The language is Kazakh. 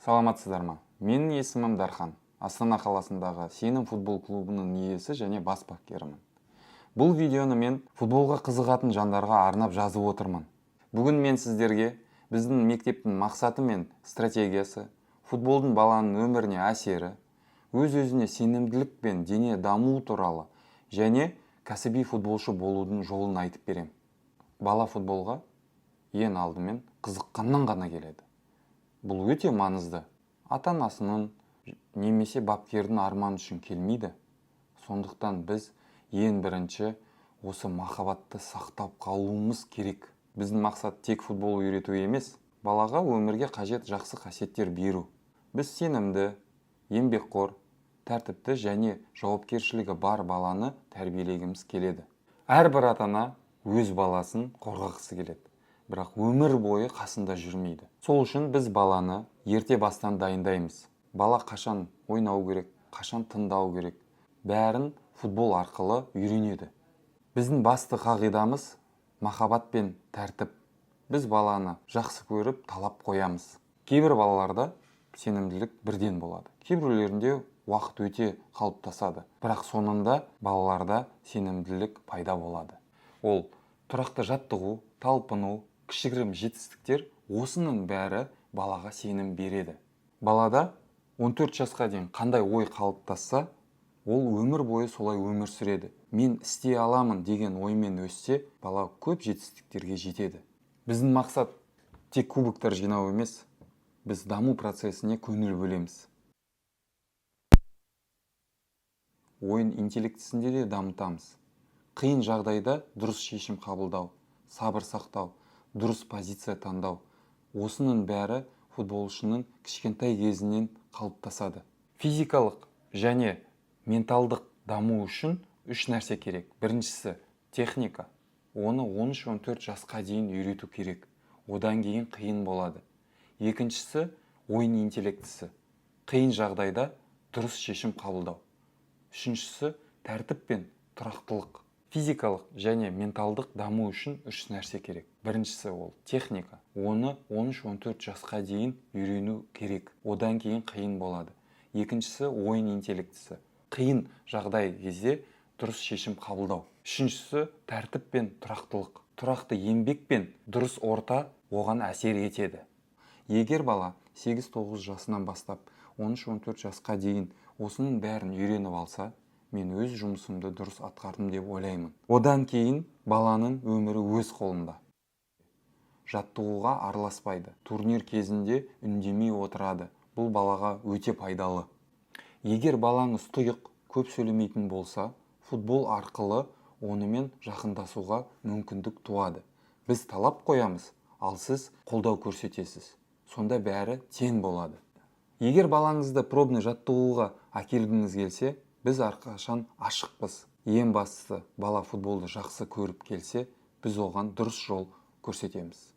Саламатсыздар ма? Менің есімім Дархан. Астана қаласындағы Сенім футбол клубының иесі және бас бапкерімін. Бұл видеоны мен футболға қызығатын жандарға арнап жазып отырмын. Бүгін мен сіздерге біздің мектептің мақсаты мен стратегиясы, футболдың баланың өміріне әсері, өз-өзіне сенімділік пен дене дамуы туралы және кәсіби футболшы болудың жолын айтып берем. Бала футболға ең алдымен қызыққаннан ғана келеді. Бұл өте маңызды. Ата-анасының немесе бапкердің арманы үшін келмейді. Сондықтан біз ең бірінші осы махаббатты сақтап қалуымыз керек. Біздің мақсат тек футбол үйрету емес, балаға өмірге қажет жақсы қасиеттер беру. Біз сенімді, еңбекқор, тәртіпті және жауапкершілігі бар баланы тәрбиелегіміз келеді. Әрбір ата-ана өз баласын қорғағысы келеді. Бірақ өмір бойы қасында жүрмейді. Сол үшін біз баланы ерте бастан дайындаймыз. Бала қашан ойнау керек, қашан тыңдау керек. Бәрін футбол арқылы үйренеді. Біздің басты қағидамыз махаббат пен тәртіп. Біз баланы жақсы көріп, талап қоямыз. Кейбір балаларда сенімділік бірден болады. Кейбіреулерінде уақыт өте қалыптасады. Бірақ соңында балаларда сенімділік пайда болады. Ол тұрақты жаттығу, талпыну, кішігірім жетістіктер, осының бәрі балаға сенім береді. Балада 14 жасқа дейін қандай ой қалыптасса, ол өмір бойы солай өмір сүреді. Мен істей аламын деген оймен өссе, бала көп жетістіктерге жетеді. Біздің мақсат тек кубоктар жинау емес, біз даму процесіне көңіл бөлеміз. Ойын интеллектісінде де дамытамыз. Қиын жағдайда дұрыс шешім қабылдау, сабыр сақтау, дұрыс позиция таңдау. Осының бәрі футболшының кішкентай кезінен қалыптасады. Физикалық және менталдық даму үшін үш нәрсе керек. Біріншісі техника. Оны 13-14 жасқа дейін үйрету керек. Одан кейін қиын болады. Екіншісі ойын интеллектісі. Қиын жағдайда дұрыс шешім қабылдау. Үшіншісі тәртіп пен тұрақтылық. Физикалық және менталдық даму үшін үш нәрсе керек. Біріншісі ол техника. Оны 13-14 жасқа дейін үйрену керек. Одан кейін қиын болады. Екіншісі ойын интеллектісі. Қиын жағдай кезде дұрыс шешім қабылдау. Үшіншісі тәртіп пен тұрақтылық. Тұрақты еңбек пен дұрыс орта оған әсер етеді. Егер бала 8-9 жасынан бастап 13-14 жасқа дейін осының бәрін үйреніп алса, мен өз жұмысымды дұрыс атқардым деп ойлаймын. Одан кейін баланың өмірі өз қолында. Жаттығуға араласпайды. Турнир кезінде үндемей отырады. Бұл балаға өте пайдалы. Егер балаңыз тұйық, көп сөйлемейтін болса, футбол арқылы онымен жақындасуға мүмкіндік туады. Біз талап қоямыз, ал сіз қолдау көрсетесіз. Сонда бәрі тең болады. Егер балаңызды пробный жаттығуға әкелгіңіз келсе, біз әрқашан ашықпыз. Ең бастысы, бала футболды жақсы көріп келсе, біз оған дұрыс жол көрсетеміз.